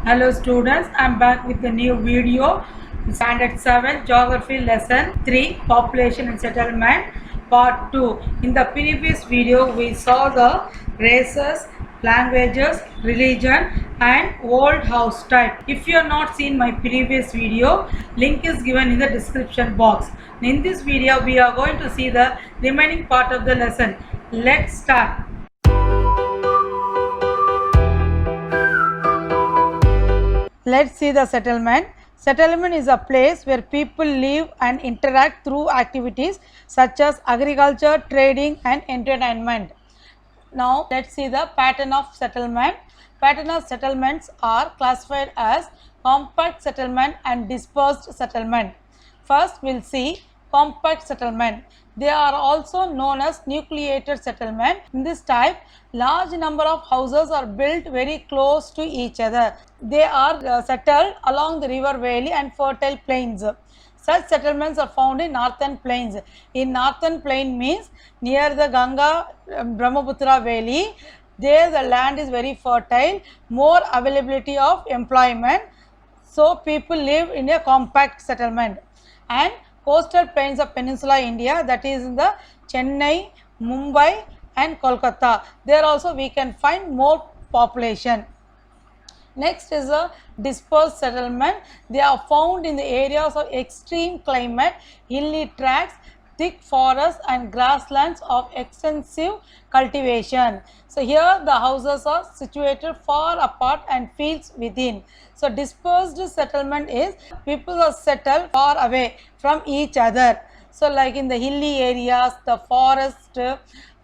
Hello students, I am back with a new video. Standard 7 Geography Lesson 3 Population and Settlement Part 2. In the previous video we saw the races, languages, religion and old house type. If you have not seen my previous video, link is given in the description box. In this video we are going to see the remaining part of the lesson. Let's start. Let's see the settlement. Settlement is a place where people live and interact through activities such as agriculture, trading and entertainment. Now let's see the pattern of settlement. Pattern of settlements are classified as compact settlement and dispersed settlement. First we'll see compact settlement. They are also known as nucleated settlement. In this type, large number of houses are built very close to each other. They are settled along the river valley and fertile plains. Such settlements are found in northern plains. In northern plain means near the Ganga Brahmaputra valley. There the land is very fertile, more availability of employment. So people live in a compact settlement. And coastal plains of Peninsula India, that is in the Chennai, Mumbai and Kolkata. There also we can find more population. Next is a dispersed settlement. They are found in the areas of extreme climate, hilly tracts, thick forests and grasslands of extensive cultivation. So here the houses are situated far apart and fields within. So dispersed settlement is people are settled far away from each other. So like in the hilly areas, the forest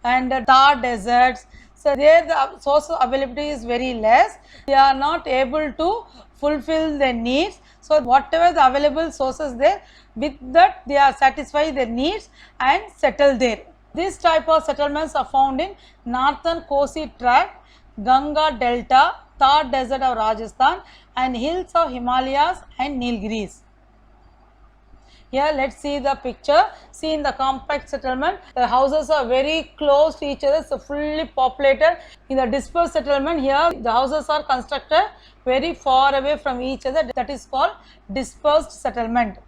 and the Thar deserts. So there the source of availability is very less. They are not able to fulfill their needs. So whatever the available sources there, with that they are satisfy their needs and settle there. This type of settlements are found in northern Kosi tract, Ganga delta, Thar desert of Rajasthan and hills of Himalayas and Nilgiris. Here let's see the picture. See in the compact settlement, the houses are very close to each other, so fully populated. In the dispersed settlement, here the houses are constructed very far away from each other. That is called dispersed settlement.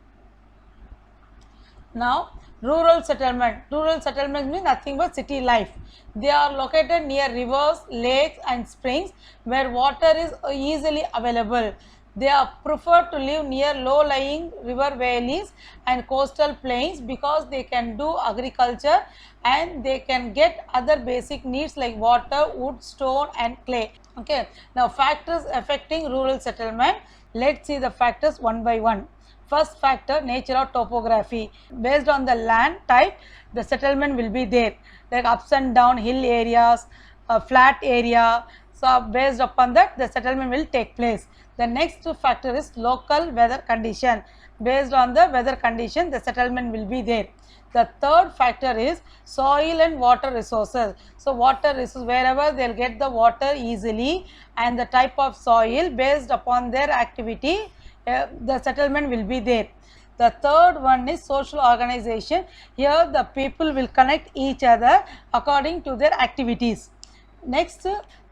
Now rural settlement. Rural settlement means nothing but city life. They are located near rivers, lakes and springs where water is easily available. They are preferred to live near low-lying river valleys and coastal plains because they can do agriculture and they can get other basic needs like water, wood, stone and clay. Okay. Now factors affecting rural settlement. Let's see the factors one by one. First factor, nature or topography. Based on the land type, the settlement will be there, like ups and down hill areas, a flat area. So based upon that the settlement will take place. The next factor is local weather condition. Based on the weather condition, the settlement will be there. The third factor is soil and water resources. So water resources, wherever they will get the water easily and the type of soil, based upon their activity, the settlement will be there. The third one is social organization. Here the people will connect each other according to their activities. Next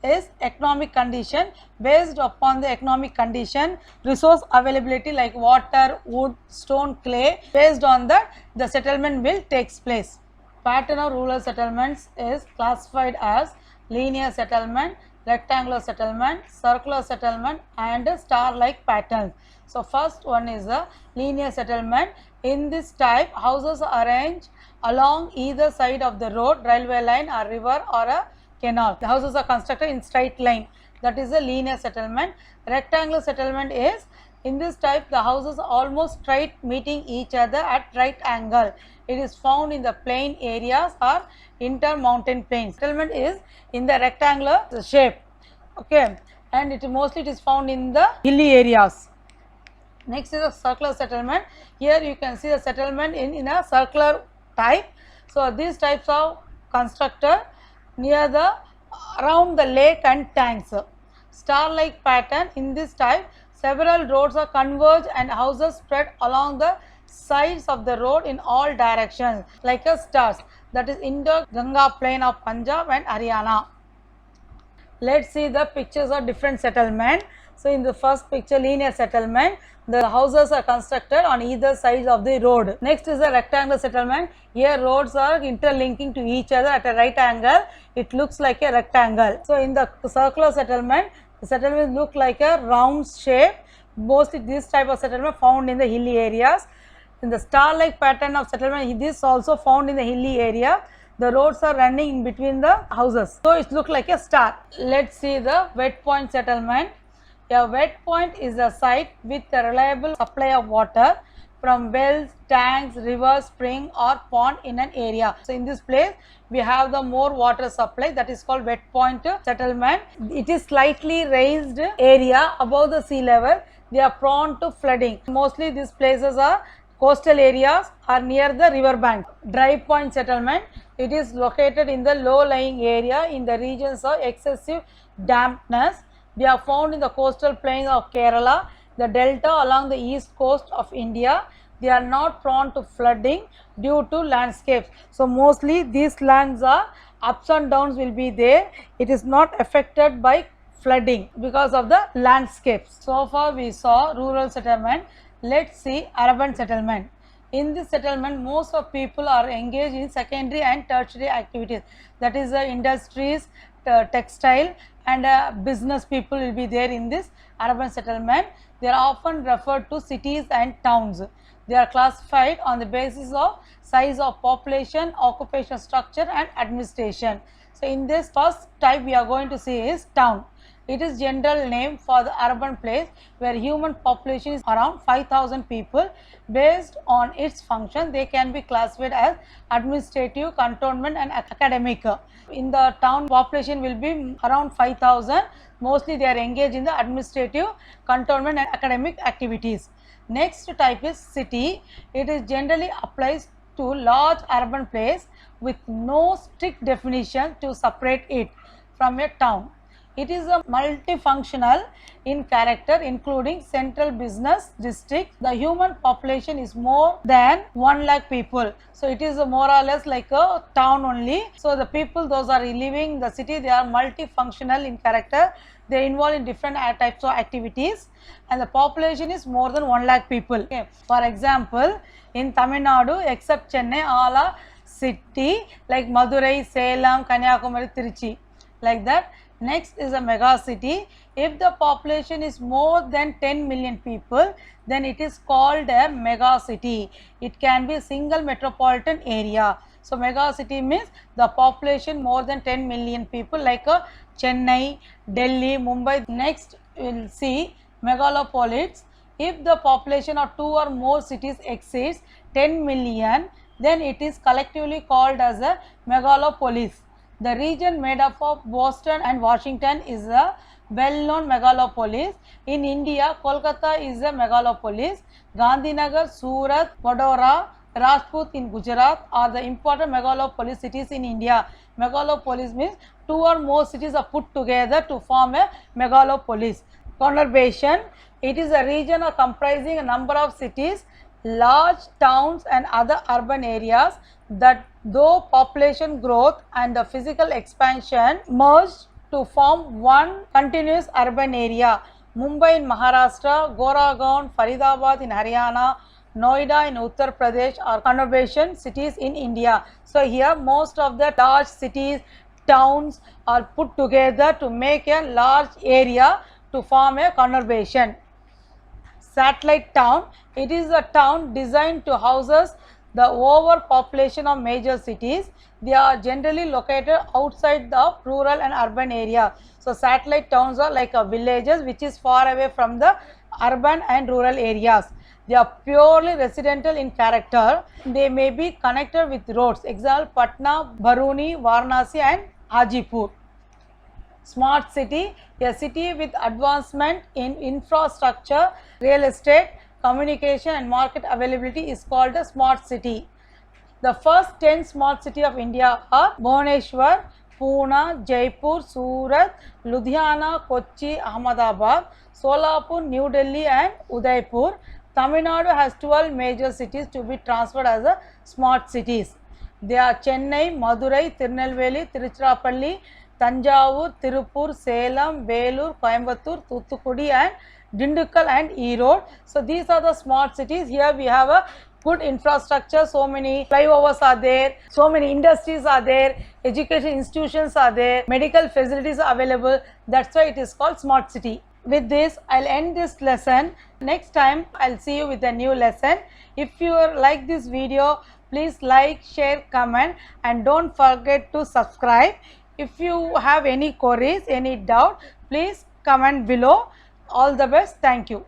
is economic condition. Based upon the economic condition, resource availability like water, wood, stone, clay, based on that the settlement will takes place. Pattern of rural settlements is classified as linear settlement, rectangular settlement, circular settlement and star-like patterns. So first one is a linear settlement. In this type, houses are arranged along either side of the road, railway line or river or a canal. The houses are constructed in straight line. That is a linear settlement. Rectangular settlement is, in this type the houses are almost straight meeting each other at right angle. It is found in the plain areas or inter-mountain plains. Settlement is in the rectangular shape. Okay, and it is found in the hilly areas. Next is a circular settlement. Here you can see the settlement in a circular type. So these types of constructed near the around the lake and tanks. Star-like pattern. In this type, several roads are converged and houses spread along the sides of the road in all directions like a stars. That is Indo-Ganga plain of Punjab and Haryana. Let's see the pictures of different settlement. So in the first picture, linear settlement, the houses are constructed on either sides of the road. Next is a rectangular settlement. Here roads are interlinking to each other at a right angle. It looks like a rectangle. So in the circular settlement, the settlement look like a round shape. Mostly this type of settlement found in the hilly areas. In the star-like pattern of settlement, this also found in the hilly area. The roads are running in between the houses, so it looks like a star. Let's see the wet point settlement. A wet point is a site with a reliable supply of water from wells, tanks, rivers, spring or pond in an area. So in this place we have the more water supply, that is called wet point settlement. It is slightly raised area above the sea level. They are prone to flooding. Mostly these places are coastal areas or near the river bank. Dry point settlement, it is located in the low lying area in the regions of excessive dampness. They are found in the coastal plains of Kerala, the delta along the east coast of India. They are not prone to flooding due to landscapes. So mostly these lands are ups and downs will be there. It is not affected by flooding because of the landscapes. So far we saw rural settlement. Let's see urban settlement. In this settlement, most of people are engaged in secondary and tertiary activities. That is the industries, textile and business people will be there in this urban settlement. They are often referred to cities and towns. They are classified on the basis of size of population, occupation structure and administration. So in this first type we are going to see is town. It is general name for the urban place where human population is around 5,000 people. Based on its function, they can be classified as administrative, cantonment and academic. In the town, population will be around 5,000. Mostly they are engaged in the administrative, cantonment and academic activities. Next type is city. It is generally applies to large urban place with no strict definition to separate it from a town. It is a multifunctional in character, including central business district. The human population is more than 1 lakh people. So it is more or less like a town only. So the people, those are living in the city, they are multifunctional in character. They involve in different types of activities and the population is more than 1 lakh people. Okay. For example, in Tamil Nadu, except Chennai, all are city like Madurai, Salem, Kanyakumari, Trichy, like that. Next is a mega city. If the population is more than 10 million people, then it is called a mega city. It can be a single metropolitan area. So mega city means the population more than 10 million people like Chennai, Delhi, Mumbai. Next we will see megalopolis. If the population of 2 or more cities exceeds 10 million, then it is collectively called as a megalopolis. The region made up of Boston and Washington is a well-known megalopolis. In India, Kolkata is a megalopolis. Gandhinagar, Surat, Vadodara, Rajput in Gujarat are the important megalopolis cities in India. Megalopolis means 2 or more cities are put together to form a megalopolis. Conurbation, it is a region comprising a number of cities, large towns and other urban areas that though population growth and the physical expansion merged to form one continuous urban area. Mumbai in Maharashtra, Goregaon, Faridabad in Haryana, Noida in Uttar Pradesh are conurbation cities in India. So here most of the large cities, towns are put together to make a large area to form a conurbation. Satellite town, it is a town designed to houses the overpopulation of major cities. They are generally located outside the rural and urban area. So satellite towns are like villages which is far away from the urban and rural areas. They are purely residential in character. They may be connected with roads. Example, Patna, Baruni, Varanasi and Hajipur. Smart city, a city with advancement in infrastructure, real estate, communication and market availability is called a smart city. The first 10 smart cities of India are Bhubaneswar, Pune, Jaipur, Surat, Ludhiana, Kochi, Ahmedabad, Solapur, New Delhi and Udaipur. Tamil Nadu has 12 major cities to be transferred as a smart cities. They are Chennai, Madurai, Tirunelveli, Tiruchirappalli, Tanjavur, Tirupur, Salem, Velur, Coimbatore, Thuthukudi and Dindigul and Erode. So these are the smart cities. Here we have a good infrastructure, so many flyovers are there, so many industries are there, education institutions are there, medical facilities are available. That's why it is called smart city. With this, I'll end this lesson. Next time, I'll see you with a new lesson. If you like this video, please like, share, comment and don't forget to subscribe. If you have any queries, any doubt, please comment below. All the best. Thank you.